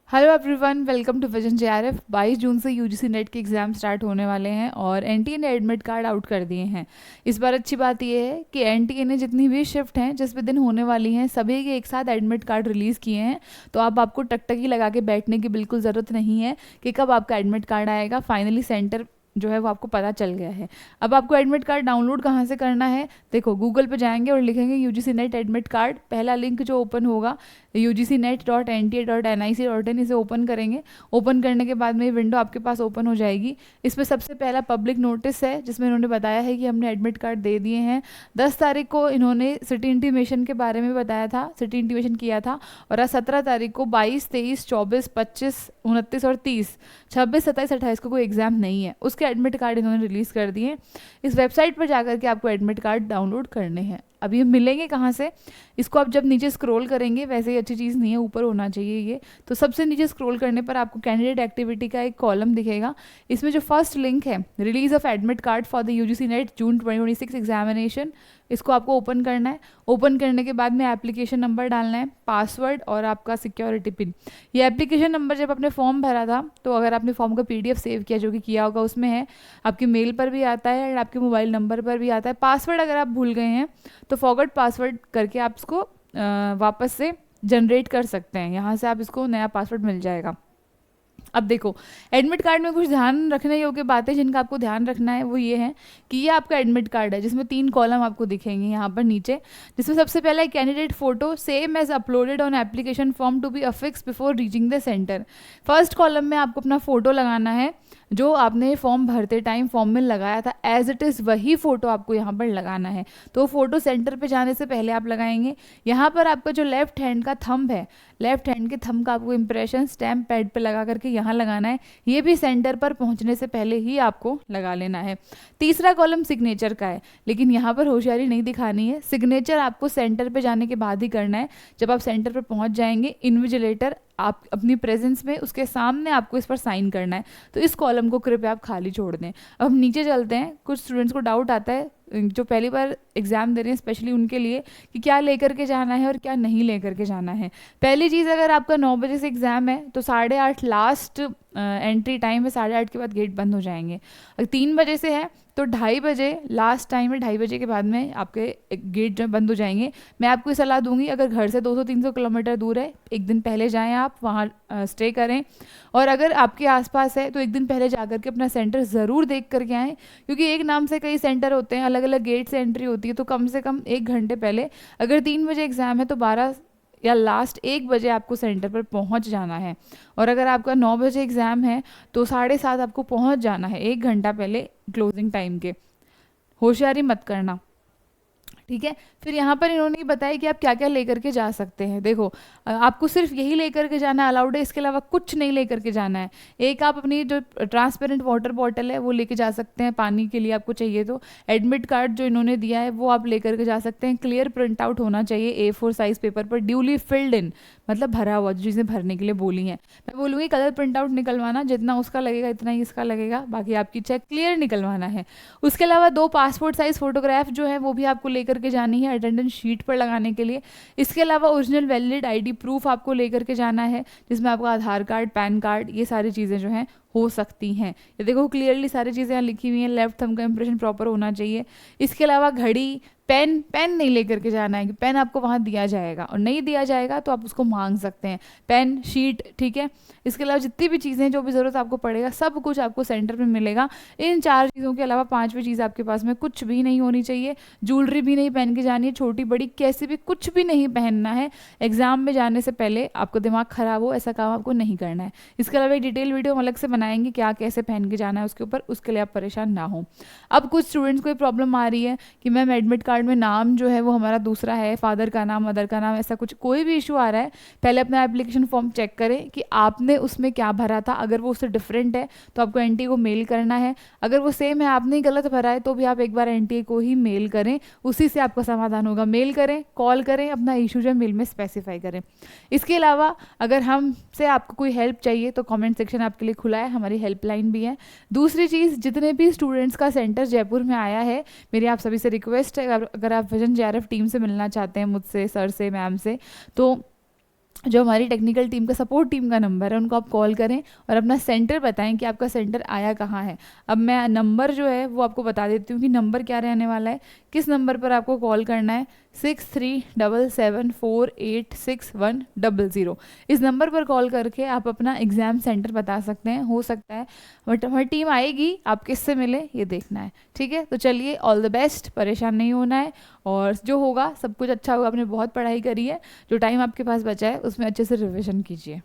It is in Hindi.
Hello everyone, welcome to vision JRF. 22 जून से यूजीसी नेट के एग्ज़ाम स्टार्ट होने वाले हैं और एनटीए ने एडमिट कार्ड आउट कर दिए हैं। इस बार अच्छी बात यह है कि एनटीए ने जितनी भी शिफ्ट हैं जिस भी दिन होने वाली हैं सभी के एक साथ एडमिट कार्ड रिलीज़ किए हैं। तो अब आपको टकटकी लगा के बैठने की बिल्कुल ज़रूरत नहीं है कि कब आपका एडमिट कार्ड आएगा। फाइनली सेंटर जो है वो आपको पता चल गया है। अब आपको एडमिट कार्ड डाउनलोड कहाँ से करना है? देखो, गूगल पे जाएंगे और लिखेंगे यूजीसी नेट एडमिट कार्ड। पहला लिंक जो ओपन होगा ugcnet.nta.nic.in, इसे ओपन करेंगे। ओपन करने के बाद में ये विंडो आपके पास ओपन हो जाएगी। इसमें सबसे पहला पब्लिक नोटिस है जिसमें इन्होंने बताया है कि हमने एडमिट कार्ड दे दिए हैं। 10 तारीख को इन्होंने सिटी इंटीमेशन के बारे में बताया था, सिटी इंटीमेशन किया था। और आज 17 तारीख को 22, 23, 24, 25, 29 और 30, 26, 27, 28 को कोई एग्जाम नहीं है, उसके एडमिट कार्ड इन्होंने रिलीज़ कर दिए। इस वेबसाइट पर जाकर के आपको एडमिट कार्ड डाउनलोड करने हैं। अब ये मिलेंगे कहाँ से? इसको आप जब नीचे स्क्रॉल करेंगे, वैसे ही अच्छी चीज़ नहीं है, ऊपर होना चाहिए ये। तो सबसे नीचे स्क्रॉल करने पर आपको कैंडिडेट एक्टिविटी का एक कॉलम दिखेगा। इसमें जो फर्स्ट लिंक है, release of admit card for the UGC net June 2026 examination, इसको आपको ओपन करना है। ओपन करने के बाद में एप्लीकेशन नंबर डालना है, पासवर्ड और आपका सिक्योरिटी पिन। ये एप्लीकेशन नंबर जब आपने फॉर्म भरा था तो अगर आपने फॉर्म का पीडीएफ सेव किया, जो कि किया होगा, उसमें है। आपके मेल पर भी आता है और आपके मोबाइल नंबर पर भी आता है। पासवर्ड अगर आप भूल गए हैं तो फॉरगॉट पासवर्ड करके आप इसको वापस से जनरेट कर सकते हैं। यहाँ से आप इसको नया पासवर्ड मिल जाएगा। अब देखो, एडमिट कार्ड में कुछ ध्यान रखने योग्य बातें जिनका आपको ध्यान रखना है वो ये है कि ये आपका एडमिट कार्ड है जिसमें 3 कॉलम आपको दिखेंगे यहाँ पर नीचे, जिसमें सबसे पहला है candidate photo same as uploaded on application form to be affix before reaching the centre. First column में आपको अपना फोटो लगाना है, जो आपने फॉर्म भरते टाइम फॉर्म में लगाया था एज इट इज़ वही फ़ोटो आपको यहाँ पर लगाना है। तो फ़ोटो सेंटर पे जाने से पहले आप लगाएंगे। यहाँ पर आपका जो लेफ्ट हैंड का थंब है, लेफ्ट हैंड के थंब का आपको इंप्रेशन स्टैम्प पैड पे लगा करके यहाँ लगाना है। ये भी सेंटर पर पहुँचने से पहले ही आपको लगा लेना है। तीसरा कॉलम सिग्नेचर का है, लेकिन यहाँ पर होशियारी नहीं दिखानी है। सिग्नेचर आपको सेंटर पे जाने के बाद ही करना है। जब आप सेंटर पर पहुँच जाएंगे, इन्विजिलेटर आप अपनी प्रेजेंस में उसके सामने आपको इस पर साइन करना है। तो इस कॉलम को कृपया आप खाली छोड़ दें। अब हम नीचे चलते हैं। कुछ स्टूडेंट्स को डाउट आता है जो पहली बार एग्ज़ाम दे रहे हैं, स्पेशली उनके लिए, कि क्या लेकर के जाना है और क्या नहीं लेकर के जाना है। पहली चीज़, अगर आपका 9 बजे से एग्ज़ाम है तो 8:30 लास्ट एंट्री टाइम है। 8:30 के बाद गेट बंद हो जाएंगे। अगर 3 बजे से है तो 2:30 बजे लास्ट टाइम है। 2:30 बजे के बाद में आपके गेट जो बंद हो जाएंगे। मैं आपको सलाह दूंगी, अगर घर से 200-300 किलोमीटर दूर है, एक दिन पहले जाएं, आप वहाँ स्टे करें। और अगर आपके आसपास है तो एक दिन पहले जा करके अपना सेंटर ज़रूर देख करके आएँ, क्योंकि एक नाम से कई सेंटर होते हैं, अलग अलग गेट से एंट्री होती है। तो कम से कम 1 घंटे पहले, अगर 3 बजे एग्ज़ाम है तो 12 या लास्ट 1 बजे आपको सेंटर पर पहुंच जाना है। और अगर आपका 9 बजे एग्ज़ाम है तो 7:30 आपको पहुंच जाना है, 1 घंटा पहले क्लोजिंग टाइम के। होशियारी मत करना, ठीक है। फिर यहाँ पर इन्होंने बताया कि आप क्या क्या लेकर के जा सकते हैं। देखो, आपको सिर्फ यही लेकर के जाना अलाउड है, इसके अलावा कुछ नहीं लेकर के जाना है। एक, आप अपनी जो ट्रांसपेरेंट वाटर बॉटल है वो लेके जा सकते हैं, पानी के लिए आपको चाहिए तो। एडमिट कार्ड जो इन्होंने दिया है वो आप लेकर के जा सकते हैं। क्लियर प्रिंट आउट होना चाहिए A4 साइज पेपर पर, ड्यूली फिल्ड इन, मतलब भरा हुआ, जो चीज़ें भरने के लिए बोली हैं। मैं बोलूँगी कलर प्रिंट आउट निकलवाना, जितना उसका लगेगा इतना ही इसका लगेगा, बाकी आपकी चेक क्लियर निकलवाना है। उसके अलावा 2 पासपोर्ट साइज फोटोग्राफ जो है वो भी आपको लेकर के जानी है अटेंडेंस शीट पर लगाने के लिए। इसके अलावा ओरिजिनल वैलिड आईडी प्रूफ आपको लेकर के जाना है, जिसमें आपका आधार कार्ड, पैन कार्ड, ये सारी चीज़ें जो हैं हो सकती हैं। ये देखो क्लियरली सारी चीज़ें यहाँ लिखी हुई हैं। लेफ्ट थंब का इंप्रेशन प्रॉपर होना चाहिए। इसके अलावा घड़ी, पेन नहीं लेकर के जाना है कि पेन आपको वहाँ दिया जाएगा, और नहीं दिया जाएगा तो आप उसको मांग सकते हैं। पेन, शीट, ठीक है। इसके अलावा जितनी भी चीज़ें जो भी ज़रूरत आपको पड़ेगा सब कुछ आपको सेंटर में मिलेगा। इन 4 चीज़ों के अलावा 5वीं चीज़ आपके पास में कुछ भी नहीं होनी चाहिए। ज्वेलरी भी नहीं पहन के जानी है, छोटी बड़ी कैसी भी कुछ भी नहीं पहनना है। एग्जाम में जाने से पहले आपको दिमाग खराब हो ऐसा काम आपको नहीं करना है। इसके अलावा एक डिटेल वीडियो हम अलग से बनाएंगे क्या कैसे पहन के जाना है उसके ऊपर, उसके लिए आप परेशान ना हो। अब कुछ स्टूडेंट्स को ये प्रॉब्लम आ रही है कि मैम एडमिट कार्ड में नाम जो है वो हमारा दूसरा है, फादर का नाम, मदर का नाम, ऐसा कुछ कोई भी इशू आ रहा है, पहले अपना एप्लीकेशन फॉर्म चेक करें कि आपने उसमें क्या भरा था। अगर वो उससे डिफरेंट है तो आपको एनटीए को मेल करना है। अगर वो सेम है, आपने ही गलत भरा है, तो भी आप एक बार एनटीए को ही मेल करें, उसी से आपका समाधान होगा। मेल करें, कॉल करें, अपना इशू जो मेल में स्पेसिफाई करें। इसके अलावा अगर हमसे आपको कोई हेल्प चाहिए तो कमेंट सेक्शन आपके लिए खुला है, हमारी हेल्पलाइन भी है। दूसरी चीज़, जितने भी स्टूडेंट्स का सेंटर जयपुर में आया है, मेरी आप सभी से रिक्वेस्ट है, अगर आप विजन जेआरएफ टीम से मिलना चाहते हैं, मुझसे, सर से, मैम से, तो जो हमारी टेक्निकल टीम का सपोर्ट टीम का नंबर है उनको आप कॉल करें और अपना सेंटर बताएं कि आपका सेंटर आया कहाँ है। अब मैं नंबर जो है वो आपको बता देती हूँ कि नंबर क्या रहने वाला है, किस नंबर पर आपको कॉल करना है, 6377486100। इस नंबर पर कॉल करके आप अपना एग्ज़ाम सेंटर बता सकते हैं। हो सकता है बट हमारी टीम आएगी, आप किससे मिले ये देखना है। ठीक है, तो चलिए ऑल द बेस्ट, परेशान नहीं होना है और जो होगा सब कुछ अच्छा होगा। आपने बहुत पढ़ाई करी है, जो टाइम आपके पास बचा है उसमें अच्छे से रिविजन कीजिए।